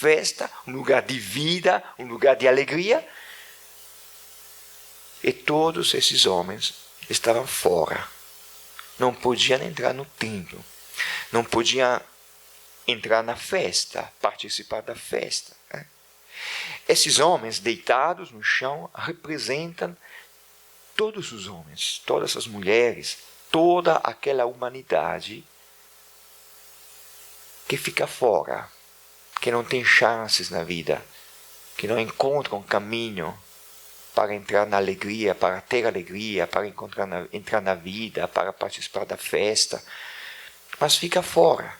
festa, um lugar de vida, um lugar de alegria. E todos esses homens estavam fora. Não podiam entrar no templo. Não podiam entrar na festa, participar da festa. Esses homens deitados no chão representam todos os homens, todas as mulheres, toda aquela humanidade que fica fora, que não tem chances na vida, que não encontra um caminho para entrar na alegria, para ter alegria, para entrar na vida, para participar da festa, mas fica fora.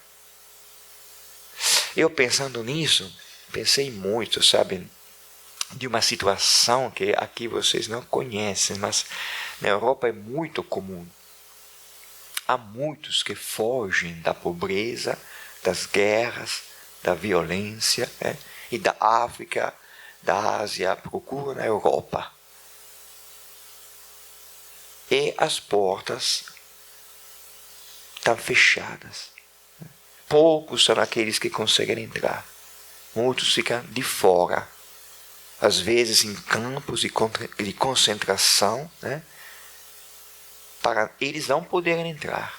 Eu pensando nisso, pensei muito, sabe, de uma situação que aqui vocês não conhecem, mas na Europa é muito comum. Há muitos que fogem da pobreza, das guerras, da violência, e da África, da Ásia, procuram na Europa. E as portas estão fechadas. Poucos são aqueles que conseguem entrar. Muitos ficam de fora. Às vezes em campos de concentração, para eles não poderem entrar.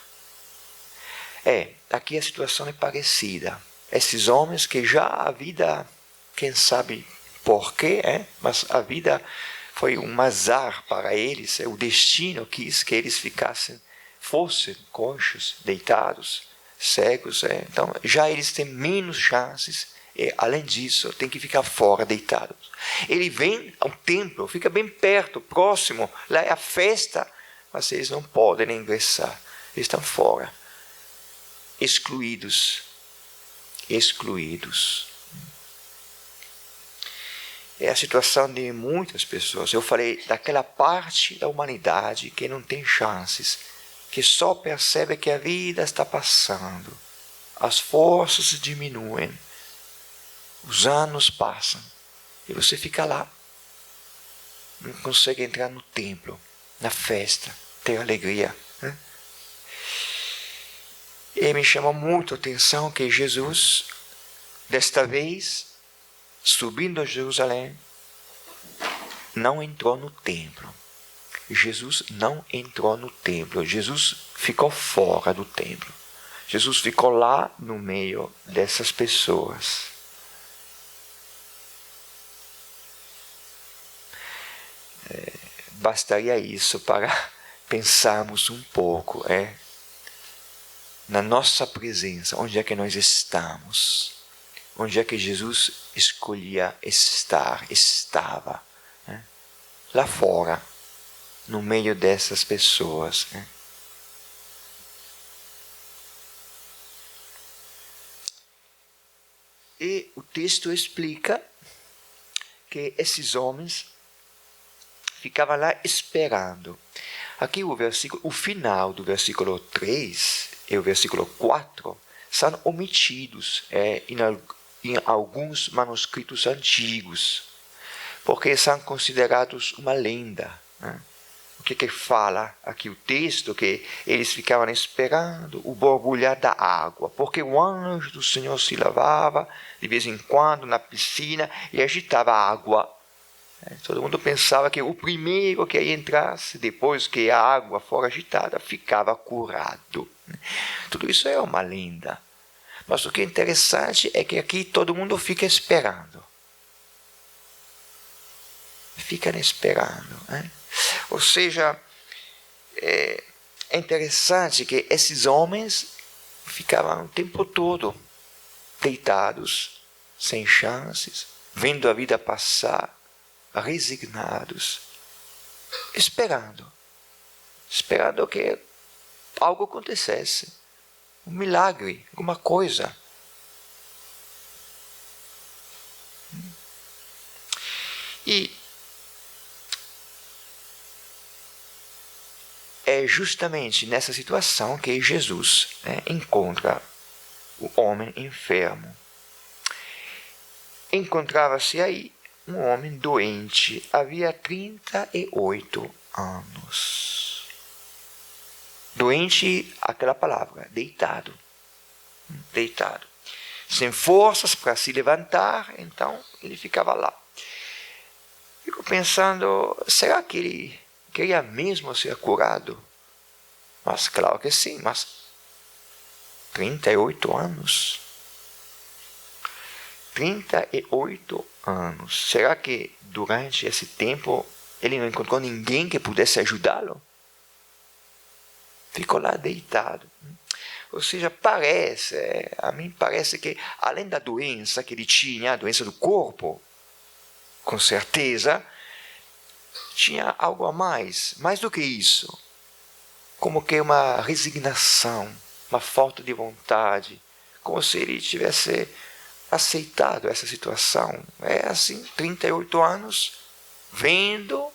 Aqui a situação é parecida. Esses homens que já a vida, quem sabe porquê, mas a vida foi um azar para eles, o destino quis que eles fossem coxos, deitados, cegos. Então já eles têm menos chances. E, além disso, tem que ficar fora, deitados. Ele vem ao templo, fica bem perto, próximo, lá é a festa, mas eles não podem ingressar, eles estão fora, excluídos. É a situação de muitas pessoas. Eu falei daquela parte da humanidade que não tem chances, que só percebe que a vida está passando, as forças diminuem, os anos passam e você fica lá. Não consegue entrar no templo, na festa, ter alegria. E me chama muito a atenção que Jesus, desta vez, subindo a Jerusalém, não entrou no templo. Jesus não entrou no templo. Jesus ficou fora do templo. Jesus ficou lá no meio dessas pessoas. Bastaria isso para pensarmos um pouco, na nossa presença, onde é que nós estamos, onde é que Jesus escolhia estava, lá fora, no meio dessas pessoas. E o texto explica que esses homens ficava lá esperando. Aqui o final do versículo 3 e o versículo 4 são omitidos em alguns manuscritos antigos, porque são considerados uma lenda. O que fala aqui o texto? Que eles ficavam esperando o borbulhar da água, porque o anjo do Senhor se lavava de vez em quando na piscina e agitava a água. Todo mundo pensava que o primeiro que entrasse, depois que a água for agitada, ficava curado. Tudo isso é uma lenda. Mas o que é interessante é que aqui todo mundo fica esperando. Ficam esperando. Ou seja, é interessante que esses homens ficavam o tempo todo deitados, sem chances, vendo a vida passar, resignados, esperando que algo acontecesse, um milagre, alguma coisa. E é justamente nessa situação que Jesus encontra o homem enfermo. Encontrava-se aí um homem doente, havia 38 anos. Doente, aquela palavra, deitado. sem forças para se levantar, então ele ficava lá. Fico pensando, será que ele queria mesmo ser curado? Mas claro que sim, mas 38 anos. 38 anos. Será que durante esse tempo ele não encontrou ninguém que pudesse ajudá-lo? Ficou lá deitado. Ou seja, a mim parece que além da doença que ele tinha, a doença do corpo, com certeza, tinha algo a mais do que isso. Como que uma resignação, uma falta de vontade, como se ele tivesse aceitado essa situação. É assim, 38 anos, vendo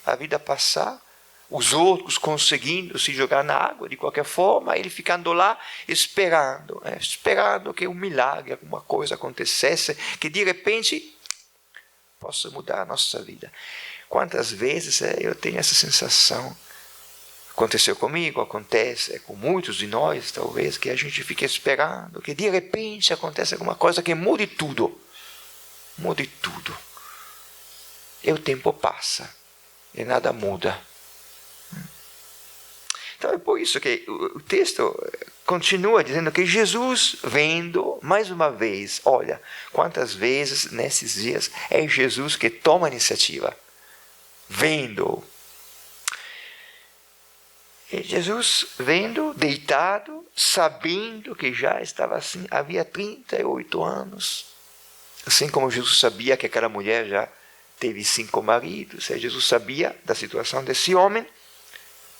a vida passar, os outros conseguindo se jogar na água de qualquer forma, ele ficando lá esperando, esperando que um milagre, alguma coisa acontecesse, que de repente possa mudar a nossa vida. Quantas vezes eu tenho essa sensação? Aconteceu comigo, acontece com muitos de nós, talvez, que a gente fica esperando, que de repente acontece alguma coisa que mude tudo. Mude tudo. E o tempo passa, e nada muda. Então é por isso que o texto continua dizendo que Jesus, vendo, mais uma vez, olha, quantas vezes nesses dias é Jesus que toma a iniciativa. Vendo. E Jesus, vendo, deitado, sabendo que já estava assim, havia 38 anos. Assim como Jesus sabia que aquela mulher já teve 5 maridos, Jesus sabia da situação desse homem,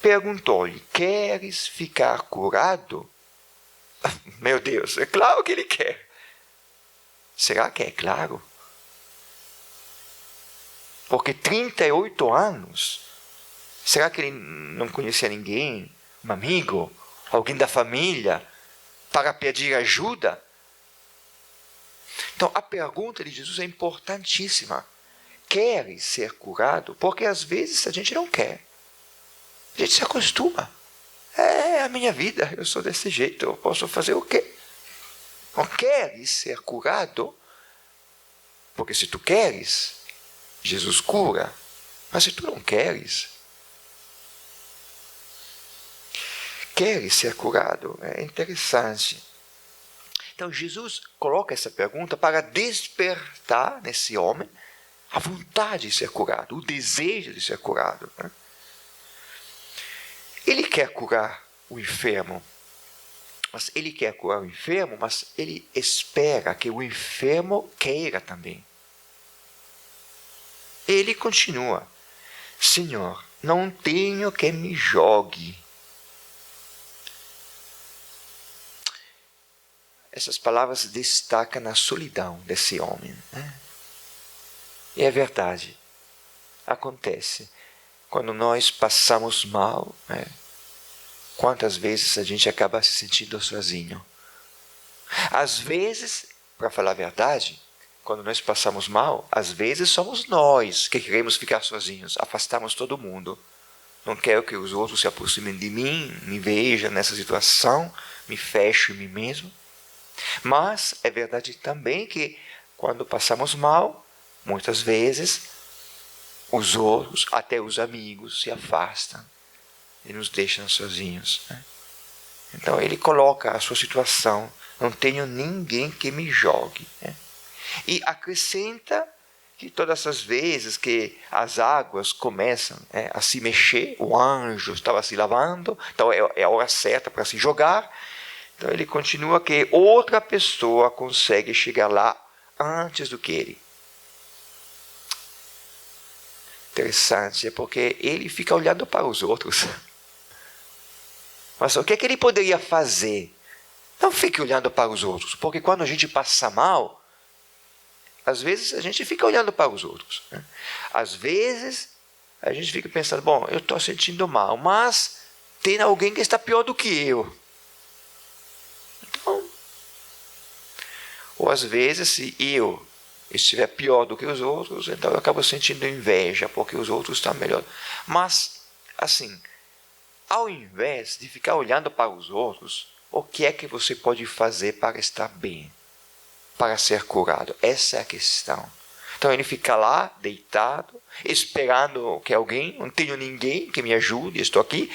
perguntou-lhe, queres ficar curado? Meu Deus, é claro que ele quer. Será que é claro? Porque 38 anos, será que ele não conhecia ninguém, um amigo, alguém da família, para pedir ajuda? Então, a pergunta de Jesus é importantíssima. Queres ser curado? Porque às vezes a gente não quer. A gente se acostuma. É a minha vida, eu sou desse jeito, eu posso fazer o quê? Não queres ser curado? Porque se tu queres, Jesus cura. Mas se tu não queres ser curado, é interessante. Então Jesus coloca essa pergunta para despertar nesse homem a vontade de ser curado, o desejo de ser curado. Ele quer curar o enfermo, mas ele espera que o enfermo queira também. Ele continua, Senhor, não tenho que me jogue. Essas palavras destacam a solidão desse homem. E é verdade, acontece. Quando nós passamos mal, quantas vezes a gente acaba se sentindo sozinho? Às vezes, para falar a verdade, quando nós passamos mal, às vezes somos nós que queremos ficar sozinhos, afastamos todo mundo. Não quero que os outros se aproximem de mim, me vejam nessa situação, me fecho em mim mesmo. Mas é verdade também que quando passamos mal, muitas vezes os outros, até os amigos, se afastam e nos deixam sozinhos. Então ele coloca a sua situação, não tenho ninguém que me jogue. E acrescenta que todas as vezes que as águas começam a se mexer, o anjo estava se lavando, então é a hora certa para se jogar. Então ele continua que outra pessoa consegue chegar lá antes do que ele. Interessante, é porque ele fica olhando para os outros. Mas o que é que ele poderia fazer? Não fique olhando para os outros, porque quando a gente passa mal, às vezes a gente fica olhando para os outros. Às vezes a gente fica pensando, bom, eu estou sentindo mal, mas tem alguém que está pior do que eu. Então, ou às vezes se eu estiver pior do que os outros, então eu acabo sentindo inveja, porque os outros estão melhor. Mas, assim, ao invés de ficar olhando para os outros, o que é que você pode fazer para estar bem? para ser curado? Essa é a questão. Então ele fica lá, deitado, esperando que alguém, não tenho ninguém que me ajude, estou aqui,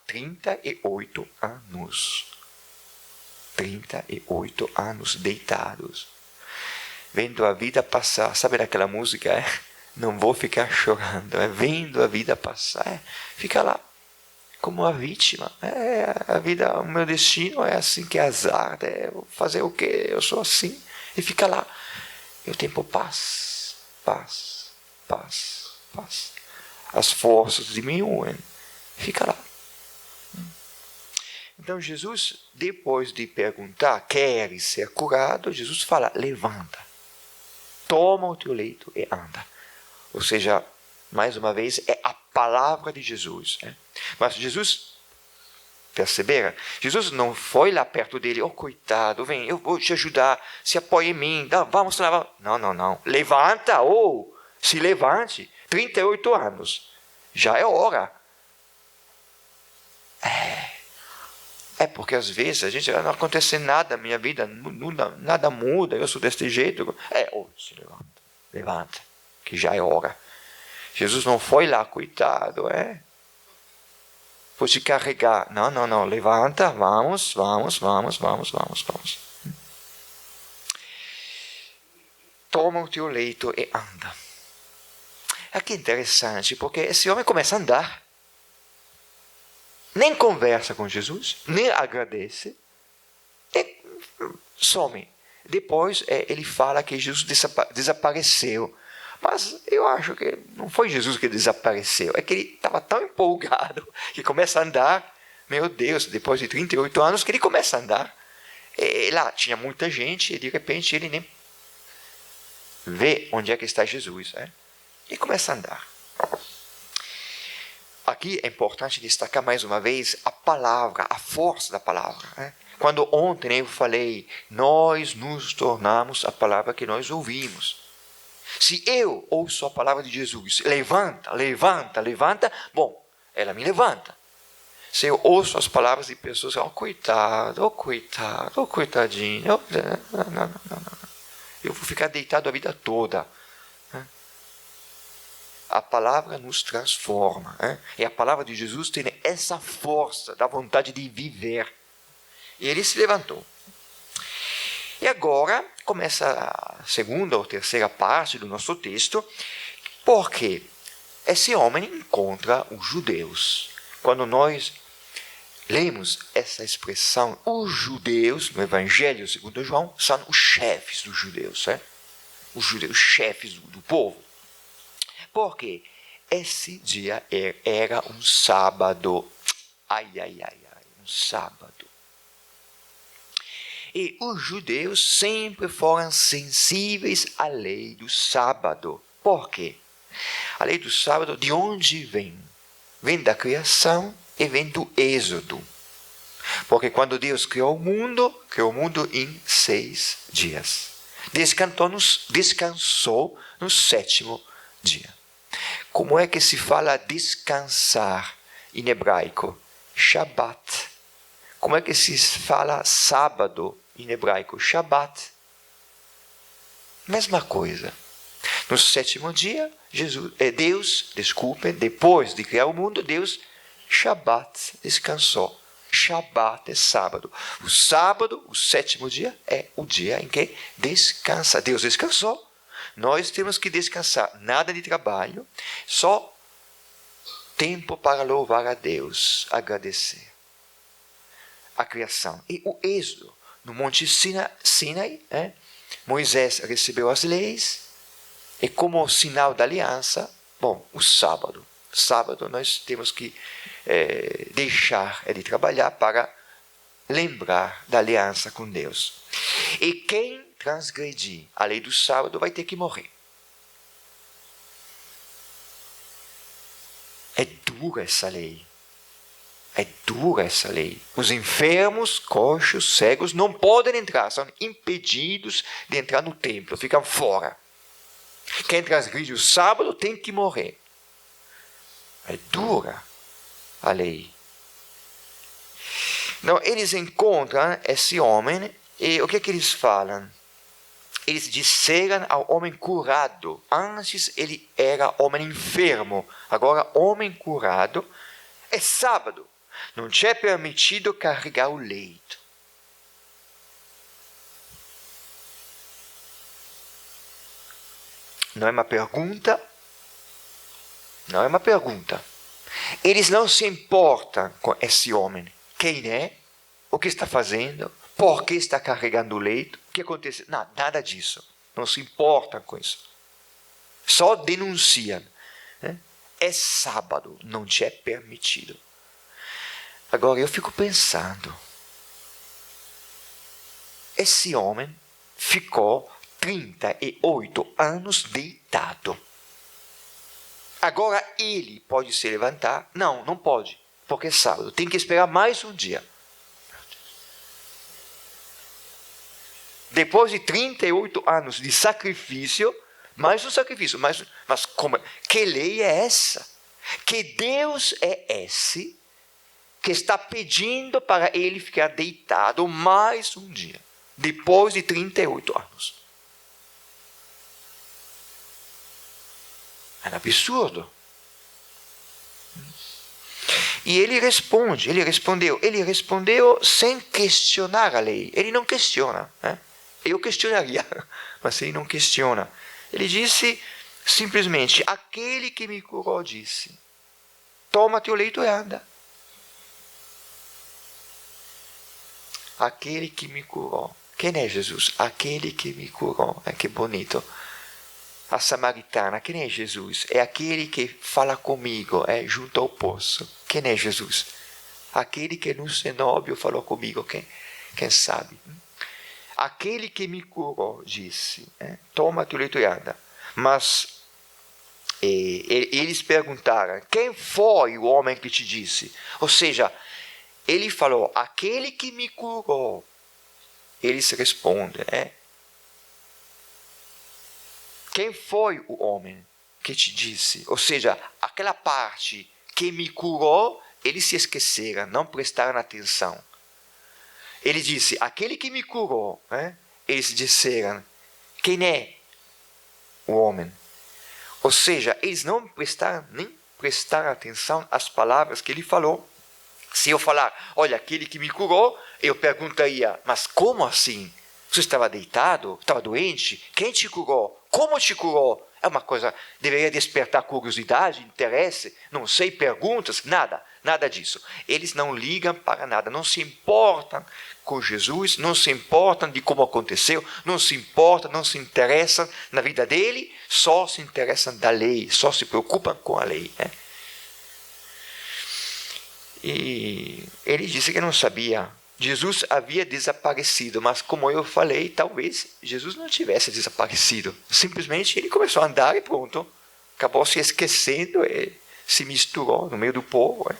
38 anos. 38 anos deitados, vendo a vida passar. Sabe daquela música? Não vou ficar chorando, vendo a vida passar. Fica lá, como uma vítima. A vida, o meu destino é assim, que é azar, vou fazer o quê? Eu sou assim. E fica lá. E o tempo passa. As forças diminuem. Fica lá. Então Jesus, depois de perguntar, queres ser curado? Jesus fala, levanta, toma o teu leito e anda. Ou seja, mais uma vez, é a palavra de Jesus. Mas Jesus, perceberam? Jesus não foi lá perto dele, coitado, vem, eu vou te ajudar, se apoia em mim, vamos lá. Não. Levanta, se levante, 38 anos, já é hora. Porque às vezes a gente não acontece nada na minha vida, nada muda, eu sou desse jeito. Se levanta, que já é hora. Jesus não foi lá, coitado, Vou te carregar. Não, levanta, vamos. Toma o teu leito e anda. Aqui é interessante, porque esse homem começa a andar. Nem conversa com Jesus, nem agradece, some. Depois ele fala que Jesus desapareceu. Mas eu acho que não foi Jesus que desapareceu, é que ele estava tão empolgado que começa a andar. Meu Deus, depois de 38 anos que ele começa a andar. E lá tinha muita gente e de repente ele nem vê onde é que está Jesus. E começa a andar. Aqui é importante destacar mais uma vez a palavra, a força da palavra. Quando ontem eu falei, nós nos tornamos a palavra que nós ouvimos. Se eu ouço a palavra de Jesus, levanta, bom, ela me levanta. Se eu ouço as palavras de pessoas, coitado, coitadinho, não. Eu vou ficar deitado a vida toda. A palavra nos transforma. E a palavra de Jesus tem essa força da vontade de viver. E ele se levantou. E agora começa a segunda ou terceira parte do nosso texto, porque esse homem encontra os judeus. Quando nós lemos essa expressão, os judeus, no Evangelho segundo João, são os chefes dos judeus. Os judeus, chefes do povo. Porque esse dia era um sábado. Um sábado. E os judeus sempre foram sensíveis à lei do sábado. Por quê? A lei do sábado, de onde vem? Vem da criação e vem do êxodo. Porque quando Deus criou o mundo em 6 dias. Descansou no 7º dia. Como é que se fala descansar em hebraico? Shabbat. Como é que se fala sábado em hebraico? Shabbat. Mesma coisa. No 7º dia, depois de criar o mundo, Deus, Shabbat, descansou. Shabbat é sábado. O sábado, o 7º dia, é o dia em que descansa. Deus descansou. Nós temos que descansar. Nada de trabalho, só tempo para louvar a Deus, agradecer. A criação. E o êxodo, no Monte Sinai, Moisés recebeu as leis, e como sinal da aliança, o sábado. Sábado nós temos que deixar de trabalhar para lembrar da aliança com Deus. E quem transgredir a lei do sábado vai ter que morrer. É dura essa lei. Os enfermos, coxos, cegos não podem entrar, são impedidos de entrar no templo, ficam fora. Quem transgride o sábado tem que morrer. É dura a lei. Então, eles encontram esse homem e o que eles falam? eles disseram ao homem curado. Antes ele era homem enfermo, agora homem curado. É sábado, não te é permitido carregar o leito. Não é uma pergunta? Não é uma pergunta. Eles não se importam com esse homem. Quem é? O que está fazendo? Por que está carregando o leito? O que aconteceu? Não, nada disso. Não se importam com isso. Só denunciam. É sábado, não te é permitido. Agora eu fico pensando. Esse homem ficou 38 anos deitado. Agora ele pode se levantar? Não, não pode, porque é sábado. Tem que esperar mais um dia. Depois de 38 anos de sacrifício, mais um sacrifício. Mas como? Que lei é essa? Que Deus é esse que está pedindo para ele ficar deitado mais um dia, depois de 38 anos? É um absurdo. E ele respondeu sem questionar a lei. Ele não questiona. Eu questionaria, mas ele não questiona. Ele disse simplesmente, aquele que me curou disse, toma teu leito e anda. Aquele que me curou. Quem é Jesus? Aquele que me curou. Que bonito. A samaritana, quem é Jesus? É aquele que fala comigo, junto ao poço. Quem é Jesus? Aquele que no cenóbio falou comigo, quem sabe? Aquele que me curou disse, toma teu leito e anda. Mas eles perguntaram, quem foi o homem que te disse? Ou seja, ele falou, aquele que me curou. Eles respondem, quem foi o homem que te disse? Ou seja, aquela parte que me curou, eles se esqueceram, não prestaram atenção. Ele disse, aquele que me curou. Eles disseram, quem é o homem? Ou seja, eles não nem prestaram atenção às palavras que ele falou. Se eu falar, olha, aquele que me curou, eu perguntaria, mas como assim? Você estava deitado? Estava doente? Quem te curou? Como te curou? É uma coisa, deveria despertar curiosidade, interesse, não sei, perguntas, nada disso. Eles não ligam para nada, não se importam com Jesus, não se importam de como aconteceu, não se importam, não se interessam na vida dele, só se interessam da lei, só se preocupam com a lei. E ele disse que não sabia. Jesus havia desaparecido, mas como eu falei, talvez Jesus não tivesse desaparecido. Simplesmente ele começou a andar e pronto. Acabou se esquecendo e se misturou no meio do povo.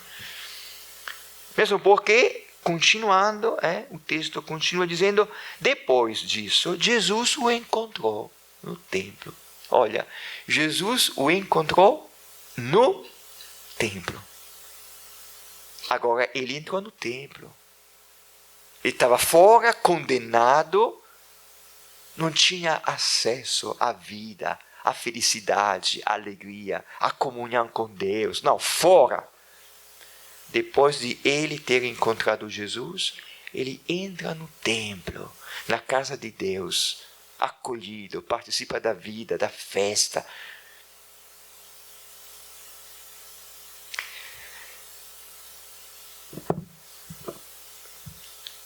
Mesmo porque, continuando, o texto continua dizendo, depois disso, Jesus o encontrou no templo. Olha, Jesus o encontrou no templo. Agora ele entrou no templo. Ele estava fora, condenado, não tinha acesso à vida, à felicidade, à alegria, à comunhão com Deus. Não, fora. Depois de ele ter encontrado Jesus, ele entra no templo, na casa de Deus, acolhido, participa da vida, da festa.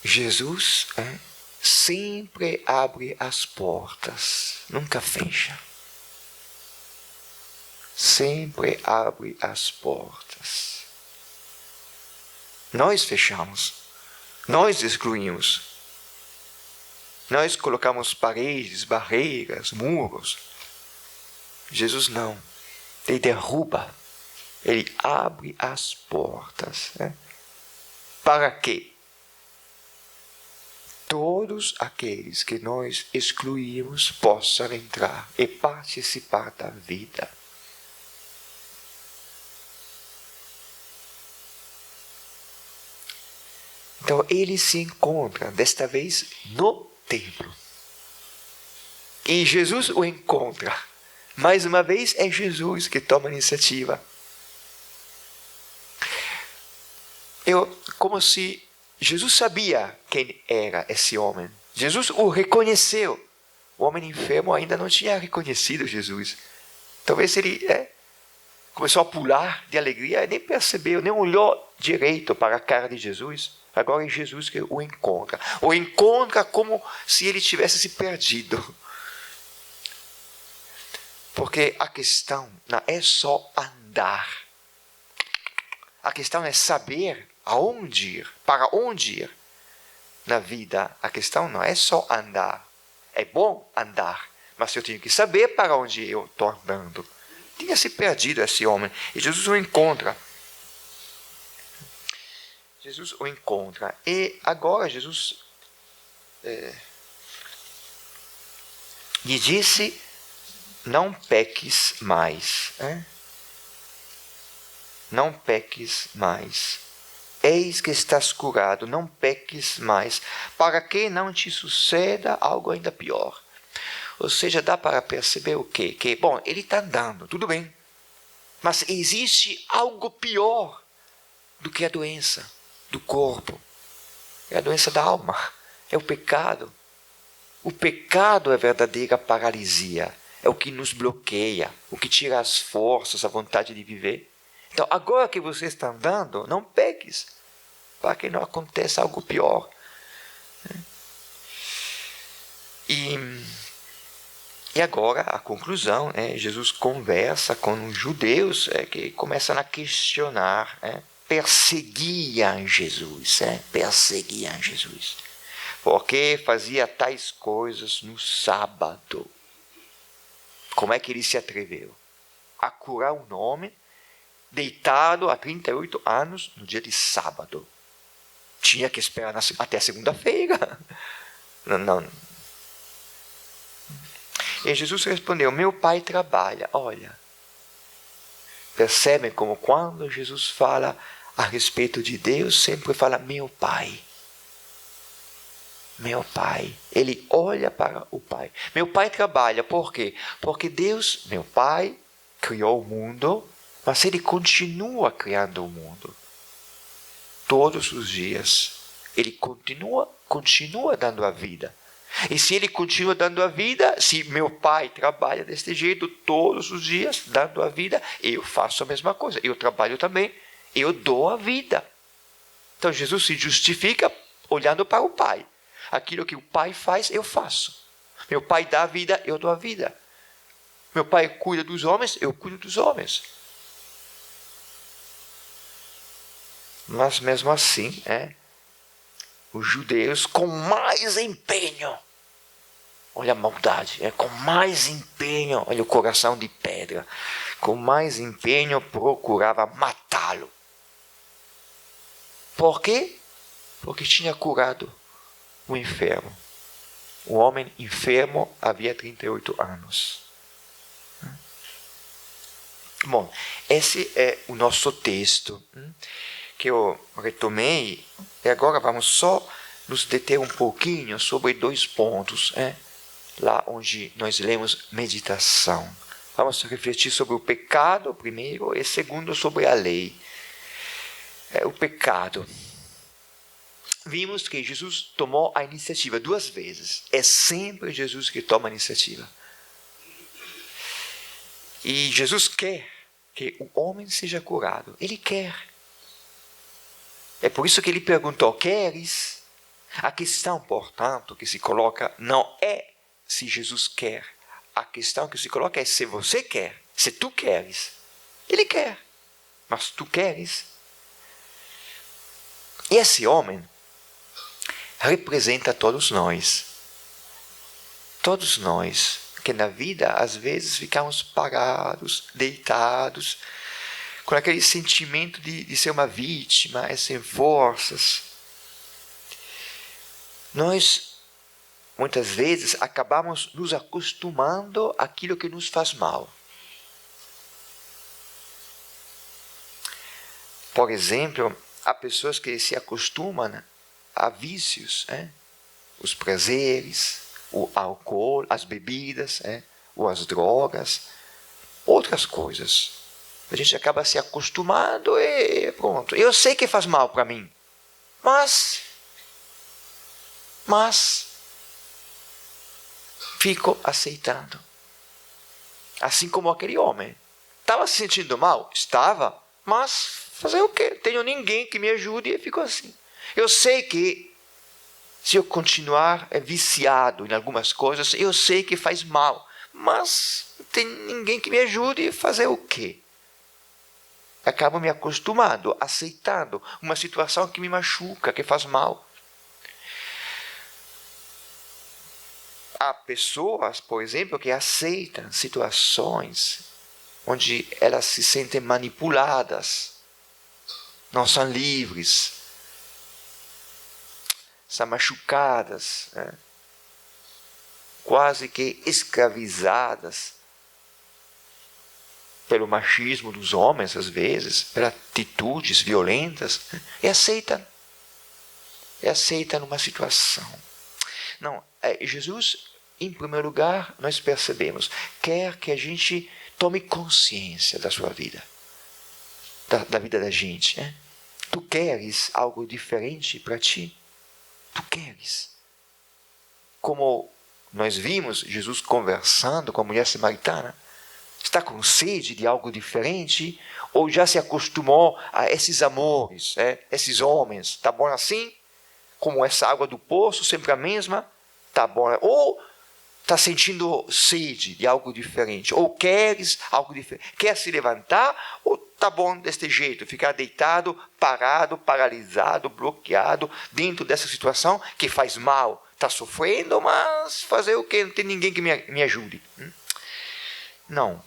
Jesus sempre abre as portas, nunca fecha. Sempre abre as portas. Nós fechamos, nós excluímos, nós colocamos paredes, barreiras, muros. Jesus não, ele derruba, ele abre as portas. Para quê? Todos aqueles que nós excluímos possam entrar e participar da vida. Então ele se encontra, desta vez, no templo. E Jesus o encontra. Mais uma vez, é Jesus que toma a iniciativa. Como se Jesus sabia quem era esse homem. Jesus o reconheceu. O homem enfermo ainda não tinha reconhecido Jesus. Talvez ele começou a pular de alegria e nem percebeu, nem olhou direito para a cara de Jesus. Agora é Jesus que o encontra. O encontra como se ele tivesse se perdido. Porque a questão não é só andar. A questão é saber aonde ir, para onde ir na vida. A questão não é só andar. É bom andar, mas eu tenho que saber para onde eu estou andando. Tinha se perdido esse homem. E Jesus o encontra. Jesus o encontra. E agora Jesus lhe disse, não peques mais. Não peques mais. Eis que estás curado, não peques mais, para que não te suceda algo ainda pior. Ou seja, dá para perceber o quê? Que, bom, ele está andando, tudo bem. Mas existe algo pior do que a doença do corpo. É a doença da alma, é o pecado. O pecado é a verdadeira paralisia, é o que nos bloqueia, o que tira as forças, a vontade de viver. Então, agora que você está andando, não peques, para que não aconteça algo pior. E agora, a conclusão, Jesus conversa com os judeus que começam a questionar, perseguiam Jesus, perseguiam Jesus, porque fazia tais coisas no sábado. Como é que ele se atreveu a curar um homem deitado há 38 anos no dia de sábado? Tinha que esperar até segunda-feira. Não. E Jesus respondeu, meu pai trabalha. Olha, percebem como quando Jesus fala a respeito de Deus, sempre fala meu pai. Meu pai. Ele olha para o pai. Meu pai trabalha, por quê? Porque Deus, meu pai, criou o mundo, mas ele continua criando o mundo. Todos os dias. Ele continua dando a vida. E se ele continua dando a vida, se meu pai trabalha desse jeito todos os dias, dando a vida, eu faço a mesma coisa. Eu trabalho também, eu dou a vida. Então Jesus se justifica olhando para o pai. Aquilo que o pai faz, eu faço. Meu pai dá a vida, eu dou a vida. Meu pai cuida dos homens, eu cuido dos homens. Mas mesmo assim, os judeus com mais empenho, olha a maldade, com mais empenho, olha o coração de pedra, com mais empenho procurava matá-lo. Por quê? Porque tinha curado o enfermo. O homem enfermo havia 38 anos. Bom, esse é o nosso texto que eu retomei, e agora vamos só nos deter um pouquinho sobre 2 pontos, lá onde nós lemos meditação. Vamos refletir sobre o pecado primeiro e segundo sobre a lei. O pecado. Vimos que Jesus tomou a iniciativa 2 vezes. É sempre Jesus que toma a iniciativa. E Jesus quer que o homem seja curado. Ele quer. É por isso que ele perguntou, queres? A questão, portanto, que se coloca não é se Jesus quer. A questão que se coloca é se você quer, se tu queres. Ele quer, mas tu queres? E esse homem representa todos nós. Todos nós, que na vida às vezes ficamos parados, deitados, com aquele sentimento de ser uma vítima, sem forças. Nós, muitas vezes, acabamos nos acostumando àquilo que nos faz mal. Por exemplo, há pessoas que se acostumam a vícios, os prazeres, o álcool, as bebidas, ou as drogas, outras coisas. A gente acaba se acostumando e pronto. Eu sei que faz mal para mim, mas fico aceitando. Assim como aquele homem. Estava se sentindo mal? Estava. Mas fazer o quê? Tenho ninguém que me ajude e fico assim. Eu sei que se eu continuar viciado em algumas coisas, eu sei que faz mal. Mas não tem ninguém que me ajude e fazer o quê? Acabo me acostumando, aceitando uma situação que me machuca, que faz mal. Há pessoas, por exemplo, que aceitam situações onde elas se sentem manipuladas, não são livres, são machucadas, quase que escravizadas pelo machismo dos homens, às vezes, pelas atitudes violentas, e aceitam uma situação. Não, Jesus, em primeiro lugar, nós percebemos, quer que a gente tome consciência da sua vida, da vida da gente. Tu queres algo diferente para ti? Tu queres? Como nós vimos Jesus conversando com a mulher samaritana, está com sede de algo diferente? Ou já se acostumou a esses amores, esses homens? Está bom assim? Como essa água do poço, sempre a mesma? Está bom. Ou está sentindo sede de algo diferente? Ou queres algo diferente? Quer se levantar? Ou está bom deste jeito? Ficar deitado, parado, paralisado, bloqueado dentro dessa situação que faz mal? Está sofrendo, mas fazer o quê? Não tem ninguém que me ajude. Não.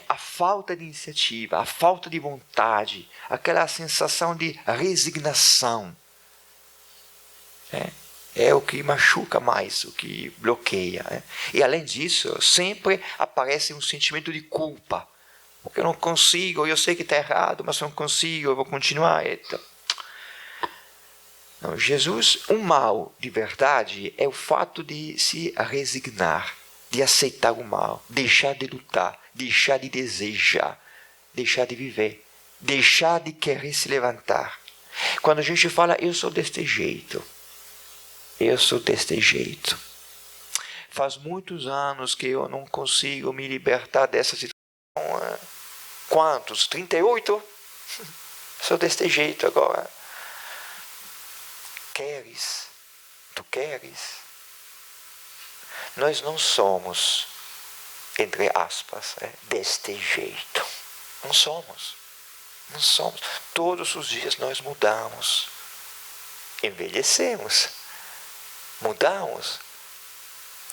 A falta de iniciativa, a falta de vontade, aquela sensação de resignação, é o que machuca mais, o que bloqueia. E além disso, sempre aparece um sentimento de culpa. Porque eu não consigo, eu sei que está errado, mas não consigo, eu vou continuar. Não, Jesus, um mal de verdade é o fato de se resignar, de aceitar o mal, deixar de lutar, deixar de desejar, deixar de viver, deixar de querer se levantar. Quando a gente fala, eu sou deste jeito, faz muitos anos que eu não consigo me libertar dessa situação. Quantos? 38? Sou deste jeito agora. Queres? Tu queres? Nós não somos, entre aspas, deste jeito. Não somos. Todos os dias nós mudamos. Envelhecemos. Mudamos.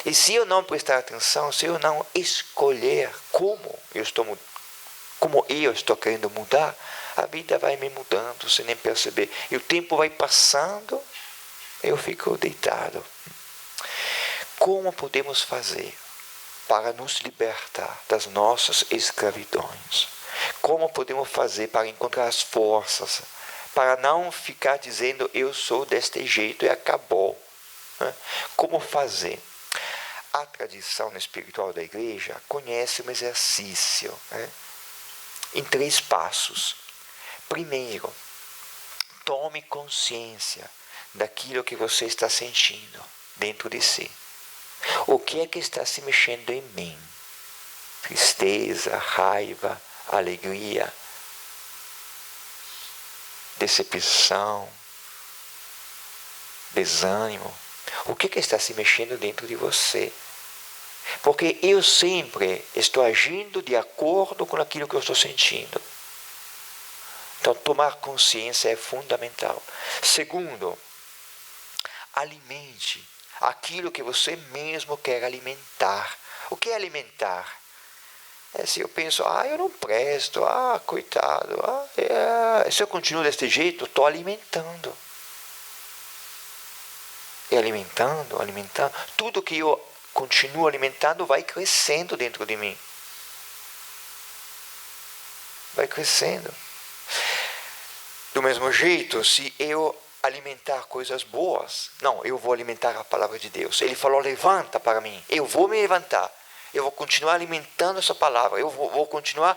E se eu não prestar atenção, se eu não escolher como eu estou querendo mudar, a vida vai me mudando sem nem perceber. E o tempo vai passando, eu fico deitado. Como podemos fazer para nos libertar das nossas escravidões? Como podemos fazer para encontrar as forças, para não ficar dizendo eu sou deste jeito e acabou? Como fazer? A tradição espiritual da igreja conhece um exercício em 3 passos. Primeiro, tome consciência daquilo que você está sentindo dentro de si. O que é que está se mexendo em mim? Tristeza, raiva, alegria, decepção, desânimo. O que está se mexendo dentro de você? Porque eu sempre estou agindo de acordo com aquilo que eu estou sentindo. Então, tomar consciência é fundamental. Segundo, alimente aquilo que você mesmo quer alimentar. O que é alimentar? Se eu penso, eu não presto, coitado, se eu continuo desse jeito, estou alimentando. E alimentando, tudo que eu continuo alimentando vai crescendo dentro de mim. Vai crescendo. Do mesmo jeito, se eu alimentar coisas boas. Não, eu vou alimentar a palavra de Deus. Ele falou, levanta para mim. Eu vou me levantar. Eu vou continuar alimentando essa palavra. Eu vou continuar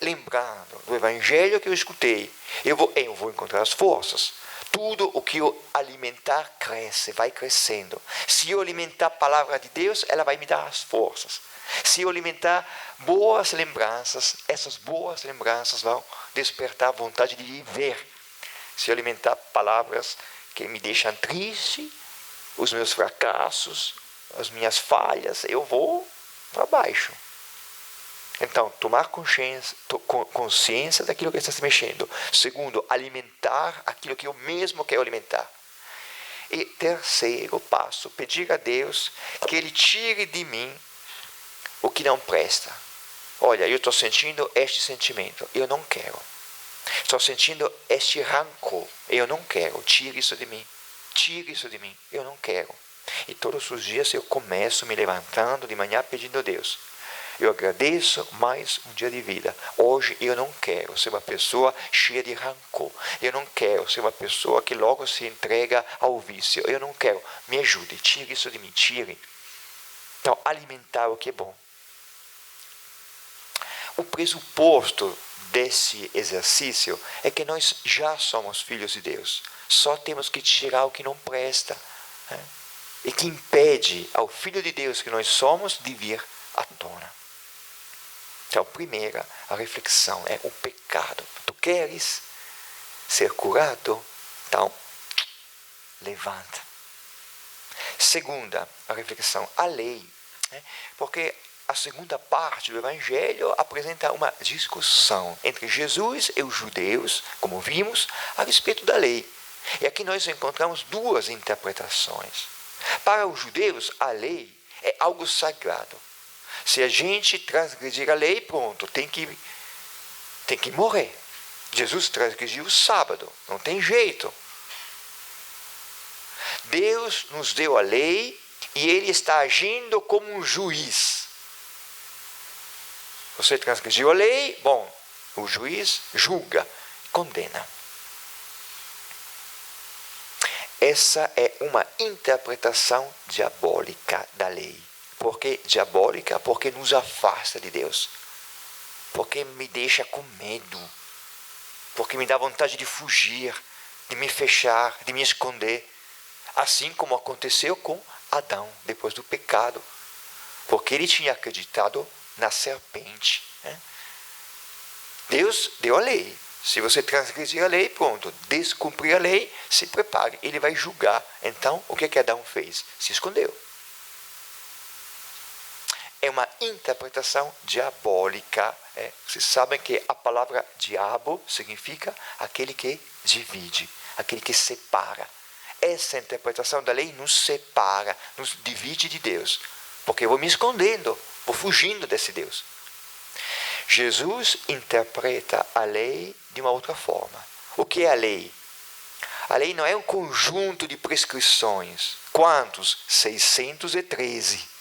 lembrando do evangelho que eu escutei. Eu vou encontrar as forças. Tudo o que eu alimentar cresce, vai crescendo. Se eu alimentar a palavra de Deus, ela vai me dar as forças. Se eu alimentar boas lembranças, essas boas lembranças vão despertar a vontade de viver. Se eu alimentar palavras que me deixam triste, os meus fracassos, as minhas falhas, eu vou para baixo. Então, tomar consciência daquilo que está se mexendo. Segundo, alimentar aquilo que eu mesmo quero alimentar. E terceiro passo, pedir a Deus que Ele tire de mim o que não presta. Olha, eu estou sentindo este sentimento, eu não quero. Estou sentindo este rancor, eu não quero, tire isso de mim. Tire isso de mim, eu não quero. E todos os dias eu começo me levantando de manhã pedindo a Deus. Eu agradeço mais um dia de vida. Hoje eu não quero ser uma pessoa cheia de rancor. Eu não quero ser uma pessoa que logo se entrega ao vício. Eu não quero. Me ajude, tire isso de mim, tire. Então, alimentar o que é bom. O pressuposto desse exercício é que nós já somos filhos de Deus. Só temos que tirar o que não presta. E que impede ao Filho de Deus que nós somos de vir à tona. Então, primeira, a reflexão é o pecado. Tu queres ser curado? Então, levanta. Segunda, a reflexão, a lei. Porque a segunda parte do Evangelho apresenta uma discussão entre Jesus e os judeus, como vimos, a respeito da lei. E aqui nós encontramos duas interpretações. Para os judeus, a lei é algo sagrado. Se a gente transgredir a lei, pronto, tem que morrer. Jesus transgrediu o sábado, não tem jeito. Deus nos deu a lei e Ele está agindo como um juiz. Você transgrediu a lei, bom, o juiz julga, condena. Essa é uma interpretação diabólica da lei. Por que diabólica? Porque nos afasta de Deus. Porque me deixa com medo. Porque me dá vontade de fugir, de me fechar, de me esconder. Assim como aconteceu com Adão, depois do pecado. Porque ele tinha acreditado na serpente. Deus deu a lei. Se você transgredir a lei, pronto, descumprir a lei, se prepare, ele vai julgar. Então, o que Adão fez? Se escondeu. É uma interpretação diabólica. Vocês sabem que a palavra diabo significa aquele que divide, aquele que separa. Essa interpretação da lei nos separa, nos divide de Deus. Porque eu vou me escondendo, vou fugindo desse Deus. Jesus interpreta a lei de uma outra forma. O que é a lei? A lei não é um conjunto de prescrições. Quantos? 613.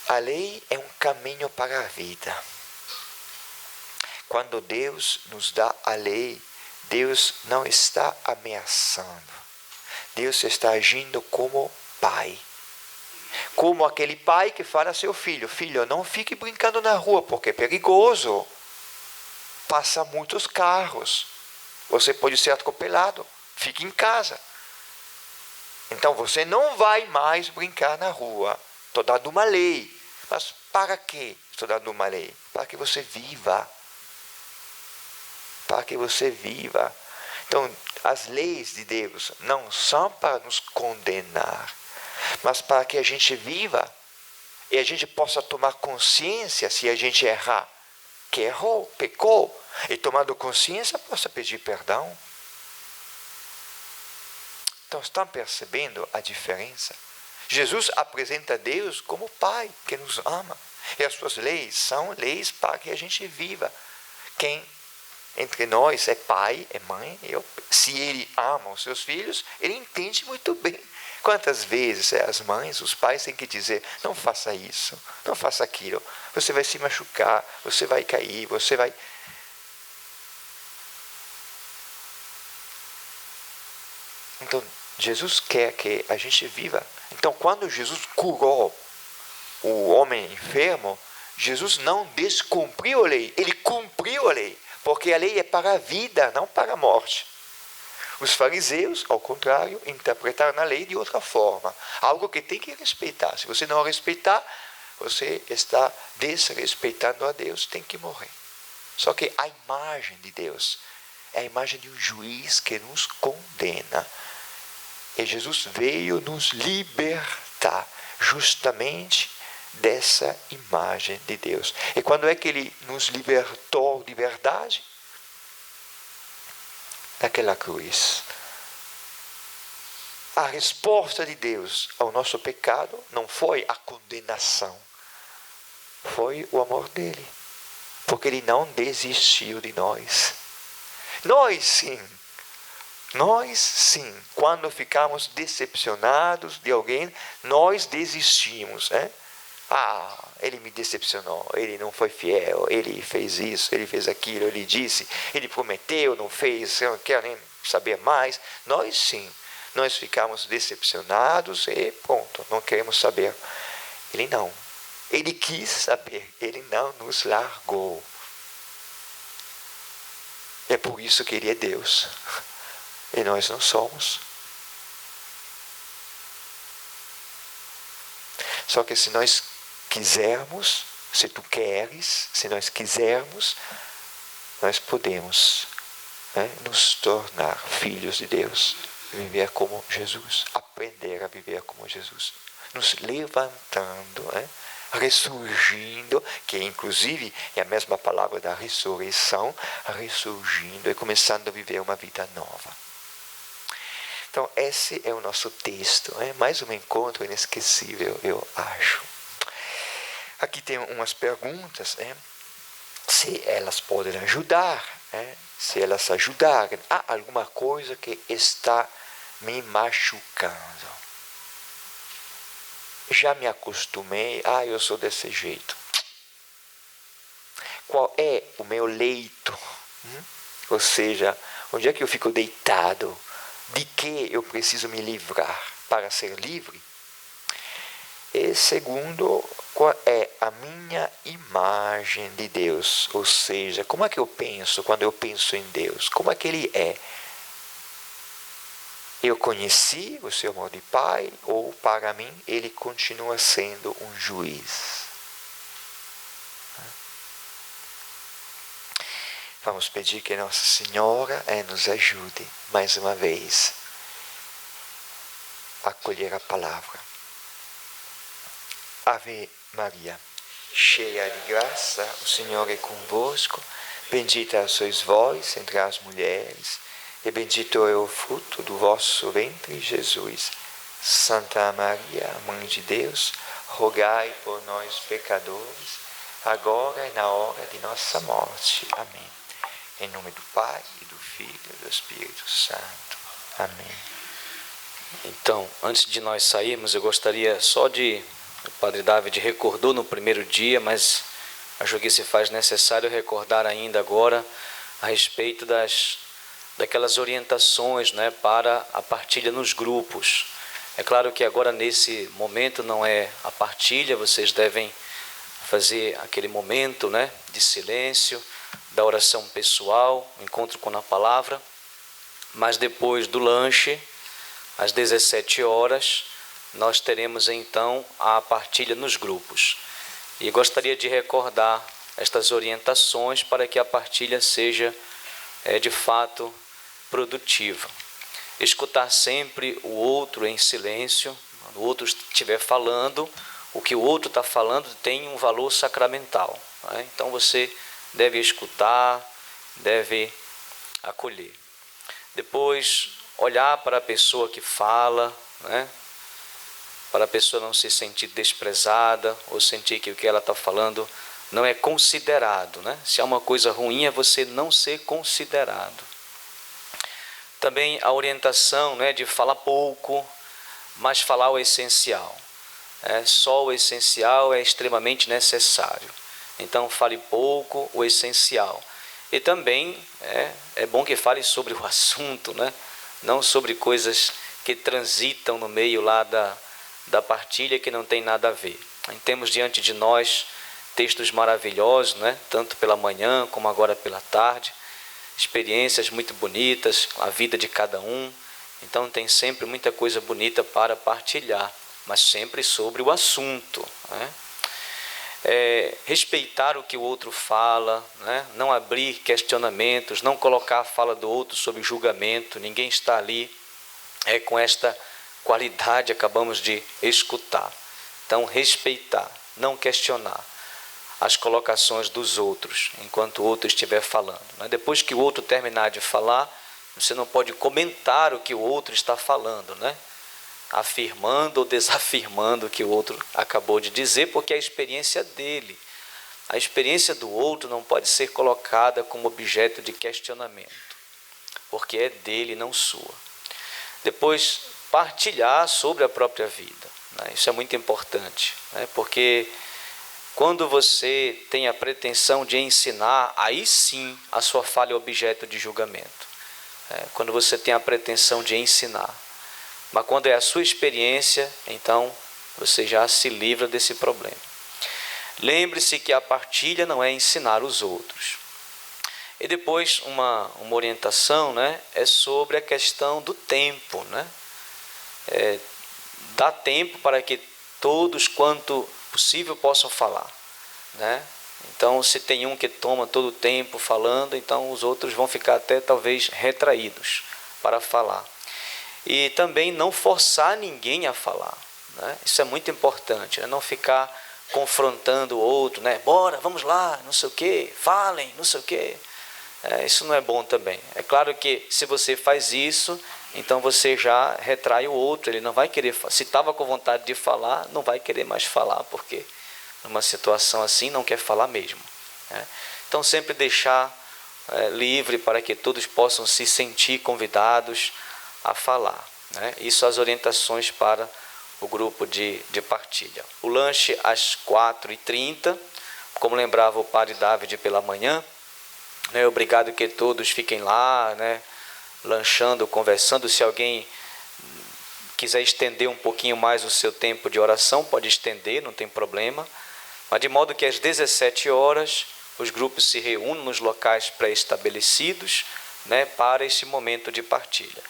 A lei é um caminho para a vida. Quando Deus nos dá a lei, Deus não está ameaçando. Deus está agindo como pai. Como aquele pai que fala a seu filho: filho, não fique brincando na rua porque é perigoso. Passa muitos carros. Você pode ser atropelado. Fique em casa. Então você não vai mais brincar na rua. Estou dando uma lei. Mas para quê estou dando uma lei? Para que você viva. Para que você viva. Então, as leis de Deus não são para nos condenar, mas para que a gente viva e a gente possa tomar consciência se a gente errar, que errou, pecou, e tomando consciência possa pedir perdão. Então, estão percebendo a diferença? Jesus apresenta Deus como Pai que nos ama. E as suas leis são leis para que a gente viva. Quem entre nós é pai, é mãe, se ele ama os seus filhos, ele entende muito bem. Quantas vezes as mães, os pais têm que dizer: não faça isso, não faça aquilo, você vai se machucar, você vai cair, você vai... Então, Jesus quer que a gente viva. Então, quando Jesus curou o homem enfermo, Jesus não descumpriu a lei, ele cumpriu a lei, porque a lei é para a vida, não para a morte. Os fariseus, ao contrário, interpretaram a lei de outra forma, algo que tem que respeitar. Se você não respeitar, você está desrespeitando a Deus, tem que morrer. Só que a imagem de Deus é a imagem de um juiz que nos condena. E Jesus veio nos libertar justamente dessa imagem de Deus. E quando é que ele nos libertou de verdade? Naquela cruz. A resposta de Deus ao nosso pecado não foi a condenação, foi o amor dele, porque ele não desistiu de nós. Nós sim, quando ficamos decepcionados de alguém, nós desistimos, né? Ele me decepcionou, ele não foi fiel, ele fez isso, ele fez aquilo, ele disse, ele prometeu, não fez, eu não quero nem saber mais. Nós sim, nós ficamos decepcionados e pronto, não queremos saber. Ele não, ele quis saber, ele não nos largou. É por isso que ele é Deus, e nós não somos. Só que se nós quisermos, se tu queres, se nós quisermos, nós podemos, né, nos tornar filhos de Deus, viver como Jesus, aprender a viver como Jesus, nos levantando, né, ressurgindo, que inclusive é a mesma palavra da ressurreição, ressurgindo e começando a viver uma vida nova. Então, esse é o nosso texto, né? Mais um encontro inesquecível, eu acho. Aqui tem umas perguntas, né? Se elas podem ajudar, né? Se elas ajudarem, há alguma coisa que está me machucando. Já me acostumei, eu sou desse jeito. Qual é o meu leito? Ou seja, onde é que eu fico deitado? De que eu preciso me livrar para ser livre? E segundo, qual é a minha imagem de Deus? Ou seja, como é que eu penso quando eu penso em Deus? Como é que Ele é? Eu conheci o seu amor de Pai, ou para mim Ele continua sendo um juiz? Vamos pedir que Nossa Senhora nos ajude mais uma vez a acolher a palavra. Ave Maria, cheia de graça, o Senhor é convosco. Bendita sois vós entre as mulheres, e bendito é o fruto do vosso ventre, Jesus. Santa Maria, Mãe de Deus, rogai por nós, pecadores, agora e na hora de nossa morte. Amém. Em nome do Pai, e do Filho e do Espírito Santo. Amém. Então, antes de nós sairmos, eu gostaria só de... O Padre David recordou no primeiro dia, mas acho que se faz necessário recordar ainda agora a respeito daquelas orientações, né, para a partilha nos grupos. É claro que agora nesse momento não é a partilha, vocês devem fazer aquele momento, né, de silêncio, da oração pessoal, encontro com a palavra, mas depois do lanche, às 17 horas, nós teremos então a partilha nos grupos. E gostaria de recordar estas orientações para que a partilha seja de fato produtiva. Escutar sempre o outro em silêncio, quando o outro estiver falando, o que o outro está falando tem um valor sacramental, né? Então você deve escutar, deve acolher. Depois, olhar para a pessoa que fala, né? Para a pessoa não se sentir desprezada ou sentir que o que ela está falando não é considerado, né? Se há uma coisa ruim é você não ser considerado. Também a orientação, né, de falar pouco, mas falar o essencial. Só o essencial é extremamente necessário. Então fale pouco, o essencial. E também é bom que fale sobre o assunto, né? não sobre coisas que transitam no meio lá da partilha que não tem nada a ver. Temos diante de nós textos maravilhosos, né? Tanto pela manhã como agora pela tarde, experiências muito bonitas, a vida de cada um. Então tem sempre muita coisa bonita para partilhar, mas sempre sobre o assunto, né? Respeitar o que o outro fala, né? Não abrir questionamentos, não colocar a fala do outro sob julgamento. Ninguém está ali com esta qualidade, acabamos de escutar. Então, respeitar, não questionar as colocações dos outros enquanto o outro estiver falando, né? Depois que o outro terminar de falar, você não pode comentar o que o outro está falando, né? Afirmando ou desafirmando o que o outro acabou de dizer, porque é a experiência dele. A experiência do outro não pode ser colocada como objeto de questionamento, porque é dele, não sua. Depois, partilhar sobre a própria vida, né? Isso é muito importante, né? Porque quando você tem a pretensão de ensinar, aí sim a sua fala é objeto de julgamento. Quando você tem a pretensão de ensinar. Mas quando é a sua experiência, então você já se livra desse problema. Lembre-se que a partilha não é ensinar os outros. E depois uma orientação, né, é sobre a questão do tempo, né? Dá tempo para que todos quanto possível possam falar, né? Então, se tem um que toma todo o tempo falando, então os outros vão ficar até talvez retraídos para falar. E também não forçar ninguém a falar, né? Isso é muito importante, né? Não ficar confrontando o outro, né? Bora, vamos lá, não sei o quê, falem, não sei o quê. Isso não é bom também. É claro que se você faz isso, então você já retrai o outro, ele não vai querer, se estava com vontade de falar, não vai querer mais falar, porque numa situação assim não quer falar mesmo, né? Então sempre deixar livre para que todos possam se sentir convidados a falar, né? Isso as orientações para o grupo de partilha. O lanche às 4h30, como lembrava o padre David pela manhã, né? Obrigado que todos fiquem lá, né? Lanchando, conversando. Se alguém quiser estender um pouquinho mais o seu tempo de oração, pode estender, não tem problema. Mas de modo que às 17 horas os grupos se reúnem nos locais pré-estabelecidos, né, para esse momento de partilha.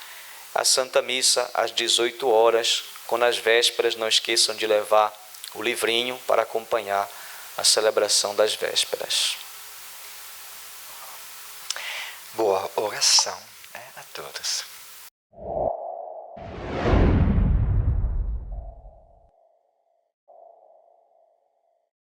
A Santa Missa às 18 horas, quando as vésperas não esqueçam de levar o livrinho para acompanhar a celebração das vésperas. Boa oração, a todos.